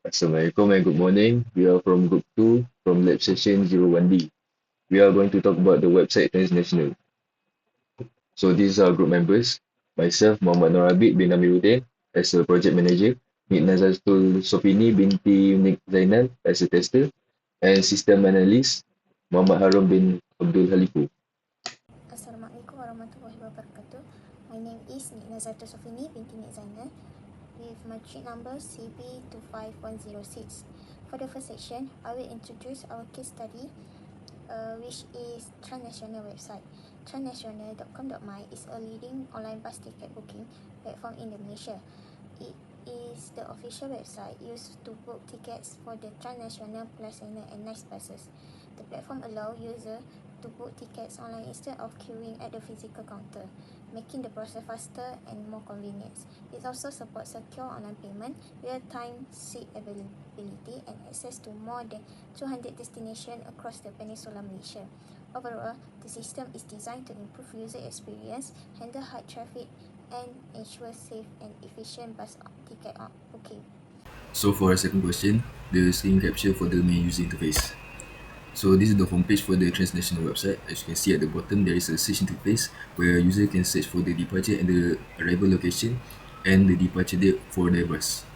Assalamualaikum and good morning. We are from Group 2 from Lab Session 01D. We are going to talk about the website Transnasional. So these are group members. Myself, Muhammad Nur Abid bin AMERRUDDIN as a project manager. NAZATUL SOFINI binti ZAINAL as a tester. And system analyst, Muhammad HARON bin ABDUL HALIKU. Assalamualaikum warahmatullahi wabarakatuh. My name is NAZATUL SOFINI binti ZAINAL with my sheet number CB25106. For the first section, I will introduce our case study, which is Transnasional website. Transnasional.com.my is a leading online bus ticket booking platform in Indonesia. It is the official website used to book tickets for the Transnasional, Platina and Nice buses. The platform allows users to book tickets online instead of queuing at the physical counter, making the process faster and more convenient. It also supports secure online payment, real-time seat availability, and access to more than 200 destinations across the Peninsula Malaysia. Overall, the system is designed to improve user experience, handle high traffic, and ensure safe and efficient bus ticket booking. So for our second question, the screen capture for the main user interface. So this is the homepage for the Transnational website. As you can see at the bottom, there is a search interface where a user can search for the departure and the arrival location and the departure date for their bus.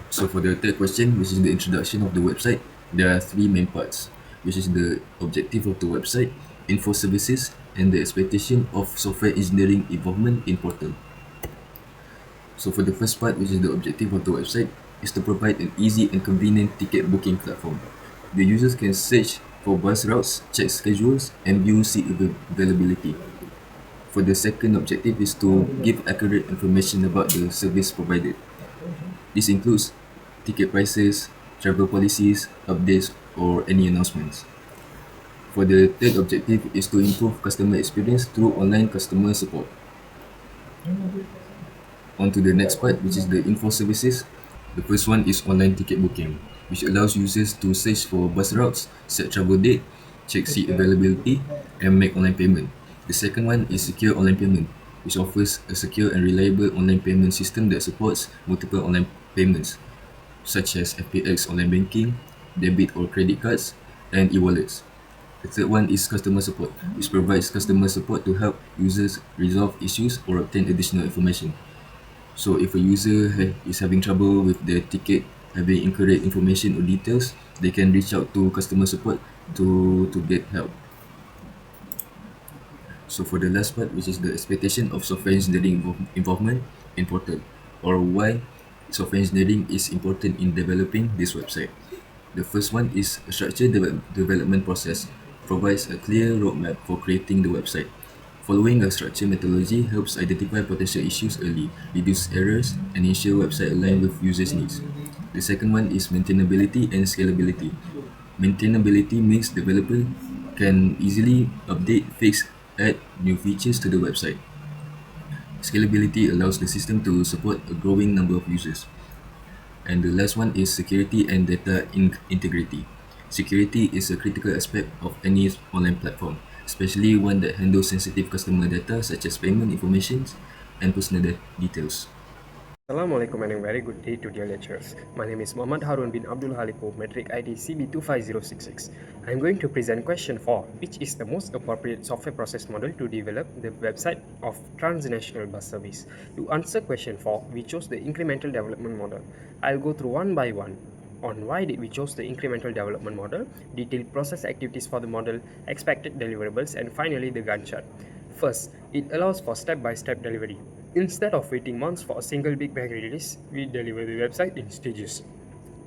So for the third question, which is the introduction of the website, there are three main parts, which is the objective of the website, info services, and the expectation of software engineering involvement in portal. So for the first part, which is the objective of the website, is to provide an easy and convenient ticket booking platform. The users can search for bus routes, check schedules, and view seat availability. For the second objective is to give accurate information about the service provided. This includes ticket prices, travel policies, updates, or any announcements. For the third objective is to improve customer experience through online customer support. On to the next part, which is the info services. The first one is online ticket booking, which allows users to search for bus routes, set travel date, check seat availability, and make online payment. The second one is secure online payment, which offers a secure and reliable online payment system that supports multiple online payments, such as FPX online banking, debit or credit cards, and e-wallets. The third one is customer support, which provides customer support to help users resolve issues or obtain additional information. So if a user is having trouble with their ticket, having incorrect information or details, they can reach out to customer support to get help. So for the last part, which is the expectation of software engineering involvement in portal, or why software engineering is important in developing this website. The first one is a structured development process, provides a clear roadmap for creating the website. Following a structured methodology helps identify potential issues early, reduce errors, and ensure website align with users' needs. The second one is maintainability and scalability. Maintainability means developer can easily update, fix, add new features to the website. Scalability allows the system to support a growing number of users. And the last one is security and data integrity. Security is a critical aspect of any online platform, especially one that handles sensitive customer data such as payment information and personal details. Assalamualaikum and a very good day to dear lecturers. My name is Muhammad Harun bin Abdul Haliku, metric ID CB25066. I am going to present question 4, which is the most appropriate software process model to develop the website of Transnational bus service. To answer question 4, we chose the incremental development model. I'll go through one by one on why did we chose the incremental development model, detailed process activities for the model, expected deliverables, and finally the Gantt chart. First, it allows for step-by-step delivery. Instead of waiting months for a single big bang release, we deliver the website in stages.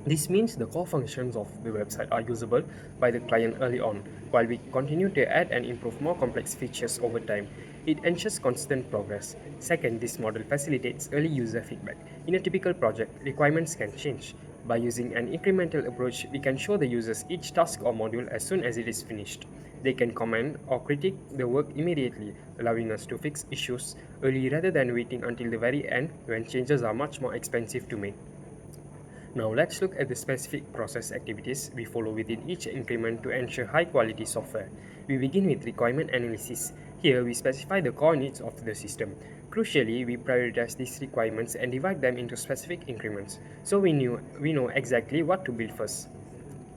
This means the core functions of the website are usable by the client early on, while we continue to add and improve more complex features over time. It ensures constant progress. Second, this model facilitates early user feedback. In a typical project, requirements can change. By using an incremental approach, we can show the users each task or module as soon as it is finished. They can comment or critique the work immediately, allowing us to fix issues early rather than waiting until the very end when changes are much more expensive to make. Now let's look at the specific process activities we follow within each increment to ensure high quality software. We begin with requirement analysis. Here we specify the core needs of the system. Crucially, we prioritize these requirements and divide them into specific increments, so we know exactly what to build first.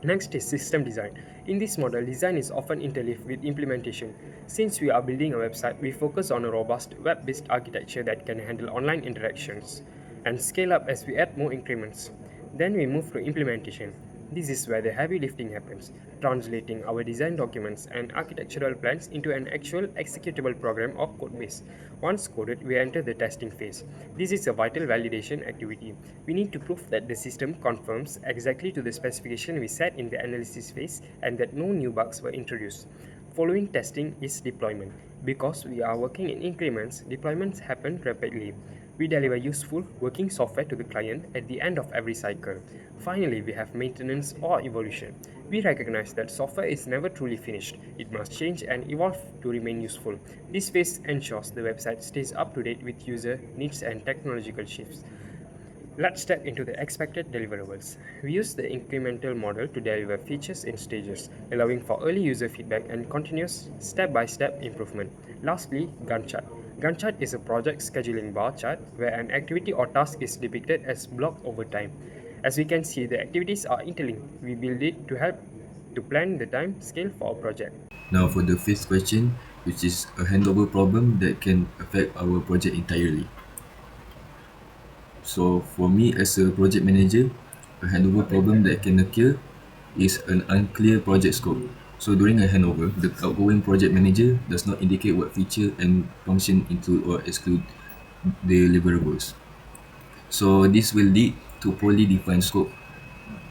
Next is system design. In this model, design is often interleaved with implementation. Since we are building a website, we focus on a robust web-based architecture that can handle online interactions and scale up as we add more increments. Then we move to implementation. This is where the heavy lifting happens, translating our design documents and architectural plans into an actual executable program or code base. Once coded, we enter the testing phase. This is a vital validation activity. We need to prove that the system conforms exactly to the specification we set in the analysis phase and that no new bugs were introduced. Following testing is deployment. Because we are working in increments, deployments happen rapidly. We deliver useful, working software to the client at the end of every cycle. Finally, we have maintenance or evolution. We recognize that software is never truly finished. It must change and evolve to remain useful. This phase ensures the website stays up to date with user needs and technological shifts. Let's step into the expected deliverables. We use the incremental model to deliver features in stages, allowing for early user feedback and continuous step-by-step improvement. Lastly, Gantt chart. Gantt chart is a project scheduling bar chart where an activity or task is depicted as blocked over time. As we can see, the activities are interlinked. We build it to help to plan the time scale for a project. Now for the fifth question, which is a handover problem that can affect our project entirely. So for me as a project manager, a handover problem that can occur is an unclear project scope. So during a handover, the outgoing project manager does not indicate what feature and function include or exclude deliverables. So this will lead to poorly defined scope,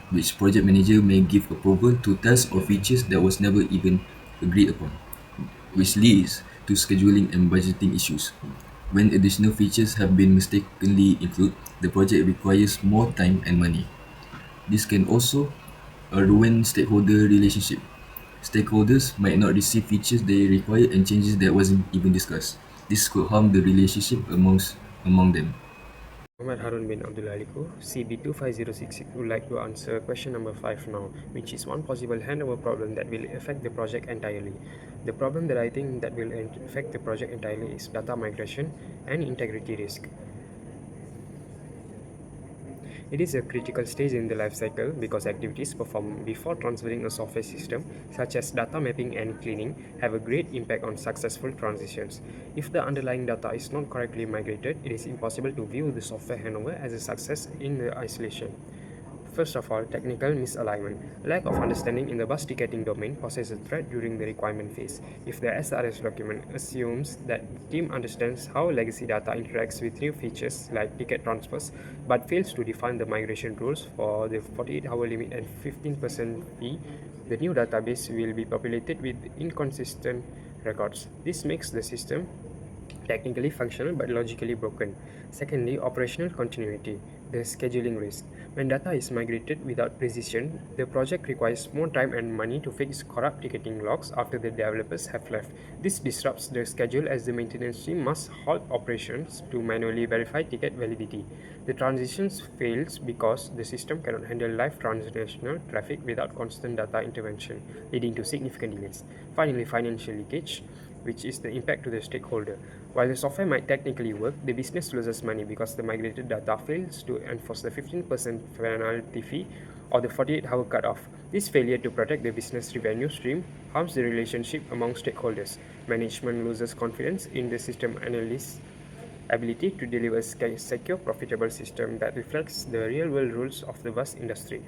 which project manager may give approval to tasks or features that was never even agreed upon, which leads to scheduling and budgeting issues. When additional features have been mistakenly included, the project requires more time and money. This can also ruin stakeholder relationship. Stakeholders might not receive features they require and changes that wasn't even discussed. This could harm the relationship among them. Muhammad Harun bin Abdul Haliku, CB25066, would like to answer question number 5 now, which is one possible handover problem that will affect the project entirely. The problem that I think that will affect the project entirely is data migration and integrity risk. It is a critical stage in the life cycle because activities performed before transferring a software system, such as data mapping and cleaning, have a great impact on successful transitions. If the underlying data is not correctly migrated, it is impossible to view the software handover as a success in the isolation. First of all, technical misalignment. Lack of understanding in the bus ticketing domain poses a threat during the requirement phase. If the SRS document assumes that the team understands how legacy data interacts with new features like ticket transfers, but fails to define the migration rules for the 48-hour limit and 15% fee, the new database will be populated with inconsistent records. This makes the system technically functional but logically broken. Secondly, operational continuity, the scheduling risk. When data is migrated without precision, the project requires more time and money to fix corrupt ticketing logs after the developers have left. This disrupts the schedule as the maintenance team must halt operations to manually verify ticket validity. The transitions fails because the system cannot handle live transnational traffic without constant data intervention, leading to significant delays. Finally, financial leakage, which is the impact to the stakeholder. While the software might technically work, the business loses money because the migrated data fails to enforce the 15% penalty fee or the 48-hour cutoff. This failure to protect the business revenue stream harms the relationship among stakeholders. Management loses confidence in the system analyst's ability to deliver a secure, profitable system that reflects the real-world rules of the bus industry.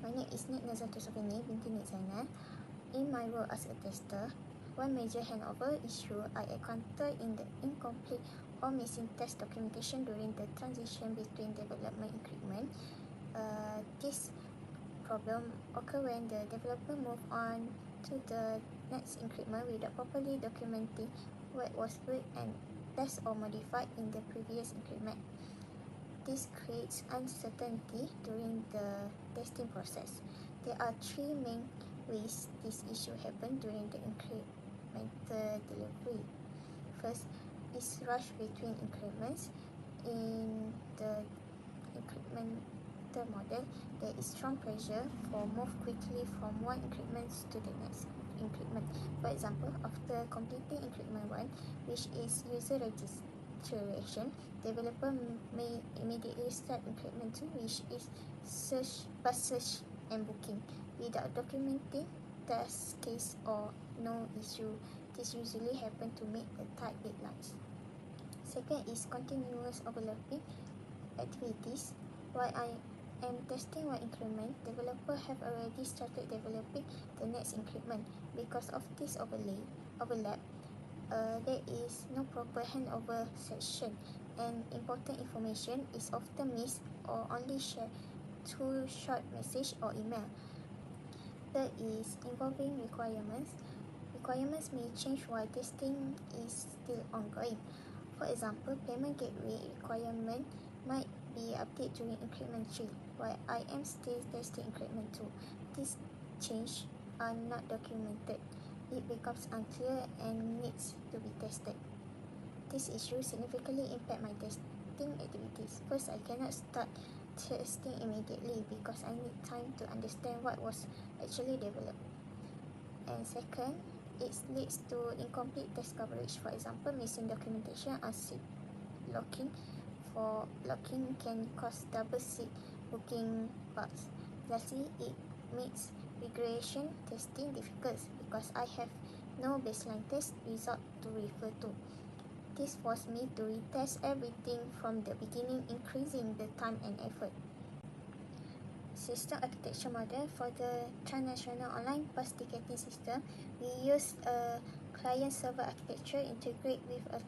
My name is NAZATUL SOFINI, BINTI ZAINAL. In my role as a tester, one major handover issue I encountered in the incomplete or missing test documentation during the transition between development increment. This problem occurs when the developer move on to the next increment without properly documenting what was built and less or modified in the previous increment. This creates uncertainty during the testing process. There are three main ways this issue happens during the incremental delivery. First is rush between increments. In the incremental model, there is strong pressure for move quickly from one increment to the next increment. For example, after completing increment 1, which is user deterioration, developer may immediately start encryption 2, which is fast search and booking without documenting test case or no issue. This usually happens to meet the tight deadlines. Second is continuous overlapping activities. While I am testing one increment, developers have already started developing the next increment. Because of this overlap, there is no proper handover session, and important information is often missed or only shared through short message or email. Third is involving requirements. Requirements may change while testing is still ongoing. For example, payment gateway requirement might be updated during increment 3, while I am still testing increment 2. These changes are not documented. It becomes unclear and needs to be tested. This issue significantly impact my testing activities. First, I cannot start testing immediately because I need time to understand what was actually developed. And second, it leads to incomplete test coverage. For example, missing documentation on seat locking can cause double seat booking bugs. Lastly, it makes regression testing difficult because I have no baseline test result to refer to. This forced me to retest everything from the beginning, increasing the time and effort. System architecture model. For the Transnasional online bus ticketing system, we use a client-server architecture integrated with a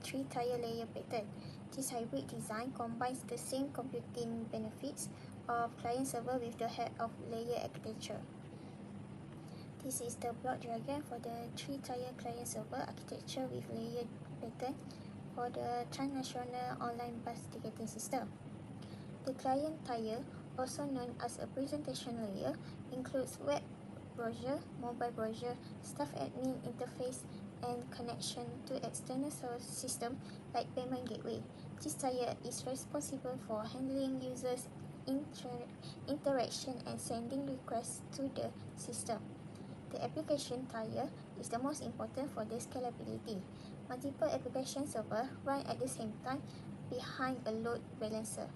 three-tier layer pattern. This hybrid design combines the same computing benefits of client-server with the help of layer architecture. This is the block diagram for the three-tier client-server architecture with layer pattern for the Transnasional online bus ticketing system. The client tier, also known as a presentation layer, includes web browser, mobile browser, staff admin interface, and connection to external source system like payment gateway. This tier is responsible for handling users' interaction and sending requests to the system. The application tier is the most important for the scalability. Multiple application servers run at the same time behind a load balancer.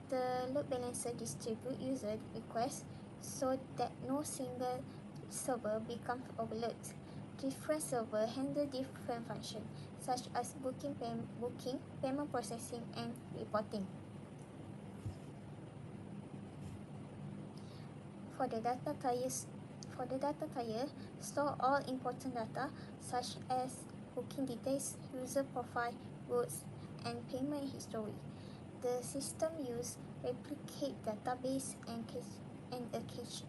The load balancer distributes user requests so that no single server becomes overloaded. Different servers handle different functions, such as booking, payment processing, and reporting. For the data tier, store all important data such as booking details, user profile, routes, and payment history. The system uses replicate database and a cache,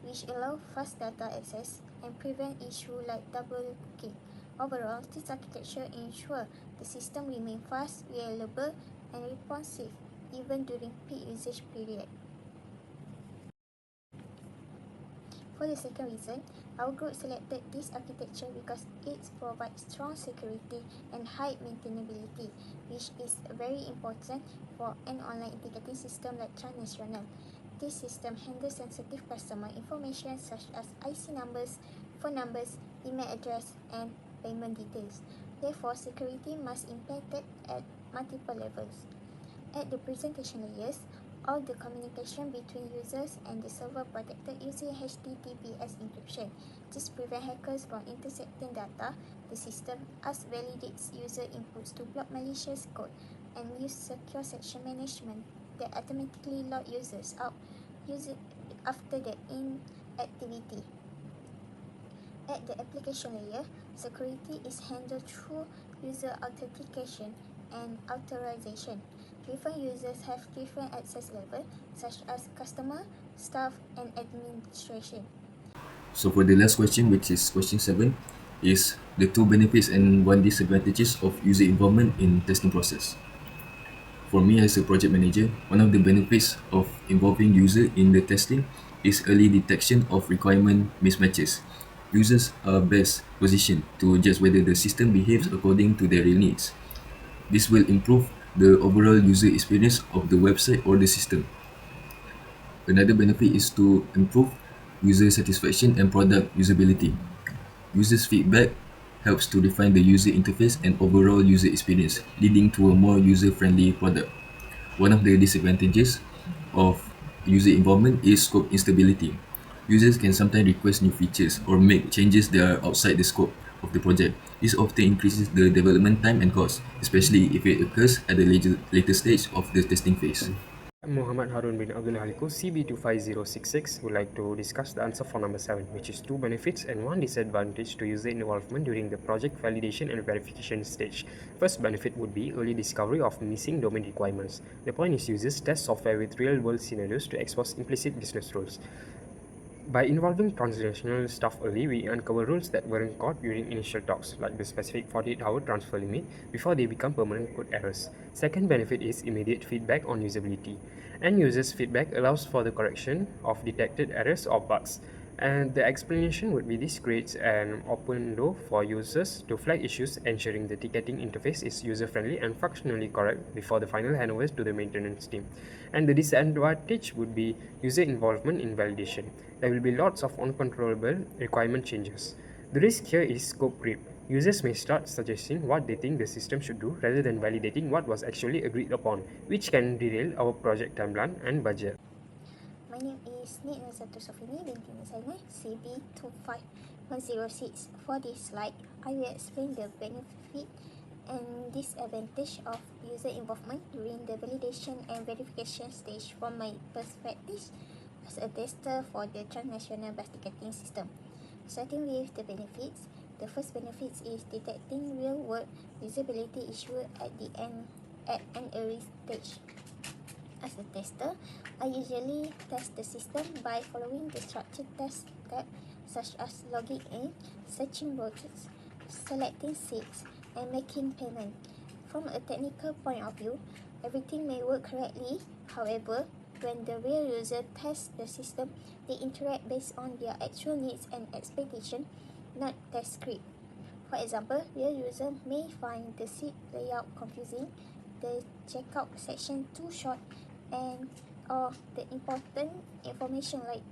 which allow fast data access and prevent issues like double booking. Overall, this architecture ensures the system remains fast, reliable, and responsive even during peak usage period. For the second reason, our group selected this architecture because it provides strong security and high maintainability, which is very important for an online ticketing system like Transnasional. This system handles sensitive customer information such as IC numbers, phone numbers, email address, and payment details. Therefore, security must be implemented at multiple levels. At the presentation layers, all the communication between users and the server protected using HTTPS encryption. This prevents hackers from intercepting data. The system also validates user inputs to block malicious code and use secure section management that automatically log users out after the inactivity. At the application layer, security is handled through user authentication and authorization. Different users have different access levels, such as customer, staff, and administration. So for the last question, which is question 7, is the two benefits and one disadvantages of user involvement in testing process. For me as a project manager, one of the benefits of involving user in the testing is early detection of requirement mismatches. Users are best positioned to judge whether the system behaves according to their real needs. This will improve the overall user experience of the website or the system. Another benefit is to improve user satisfaction and product usability. Users' feedback helps to refine the user interface and overall user experience, leading to a more user-friendly product. One of the disadvantages of user involvement is scope instability. Users can sometimes request new features or make changes that are outside the scope of the project. This often increases the development time and cost, especially if it occurs at the later stage of the testing phase. Muhammad Harun bin Abdul Haliku, CB25066, would like to discuss the answer for number 7, which is 2 benefits and 1 disadvantage to user involvement during the project validation and verification stage. First benefit would be early discovery of missing domain requirements. The point is users test software with real-world scenarios to expose implicit business rules. By involving transnational staff early, we uncover rules that weren't caught during initial talks, like the specific 48-hour transfer limit, before they become permanent code errors. Second benefit is immediate feedback on usability. End users' feedback allows for the correction of detected errors or bugs. And the explanation would be this creates an open door for users to flag issues, ensuring the ticketing interface is user-friendly and functionally correct before the final handover to the maintenance team. And the disadvantage would be user involvement in validation. There will be lots of uncontrollable requirement changes. The risk here is scope creep. Users may start suggesting what they think the system should do rather than validating what was actually agreed upon, which can derail our project timeline and budget. My name is NAZATUL SOFINI, BINTI ZAINAL, CB25106. For this slide, I will explain the benefit and disadvantage of user involvement during the validation and verification stage from my perspective as a tester for the Transnasional bus ticketing system. Starting with the benefits, the first benefit is detecting real-world usability issues at an early stage. As a tester, I usually test the system by following the structured test steps such as logging in, searching routes, selecting seats, and making payment. From a technical point of view, everything may work correctly. However, when the real user tests the system, they interact based on their actual needs and expectations, not test script. For example, real user may find the seat layout confusing, the checkout section too short, and or the important information like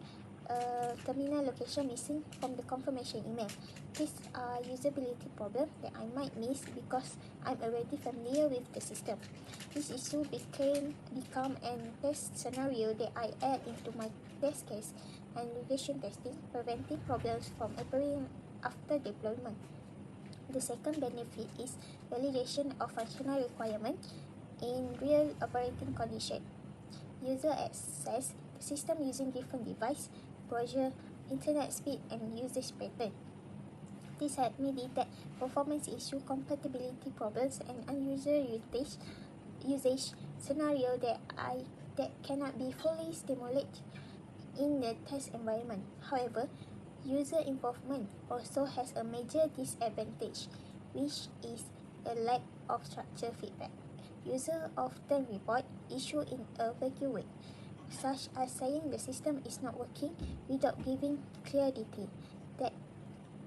terminal location missing from the confirmation email. These are usability problems that I might miss because I'm already familiar with the system. This issue become an test scenario that I add into my test case and regression testing, preventing problems from appearing after deployment. The second benefit is validation of functional requirements in real operating conditions. User access the system using different device, browser, internet speed, and usage pattern. This helped me detect performance issue, compatibility problems, and unusual usage scenario that cannot be fully stimulated in the test environment. However, user involvement also has a major disadvantage, which is a lack of structured feedback. Users often report issues in a vague way, such as saying the system is not working without giving clear detail, that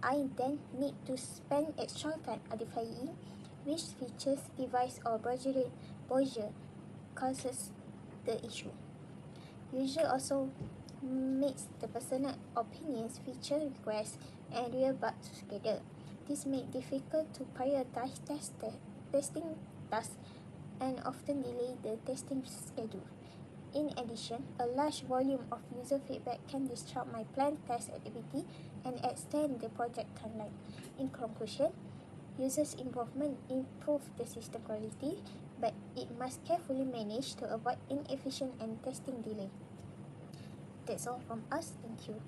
I then need to spend extra time identifying which features, device, or browser causes the issue. User also makes the personal opinions, feature requests, and real bugs together. This makes it difficult to prioritize testing tasks and often delay the testing schedule. In addition, a large volume of user feedback can disrupt my planned test activity and extend the project timeline. In conclusion, users' involvement improves the system quality, but it must carefully manage to avoid inefficient and testing delay. That's all from us. Thank you.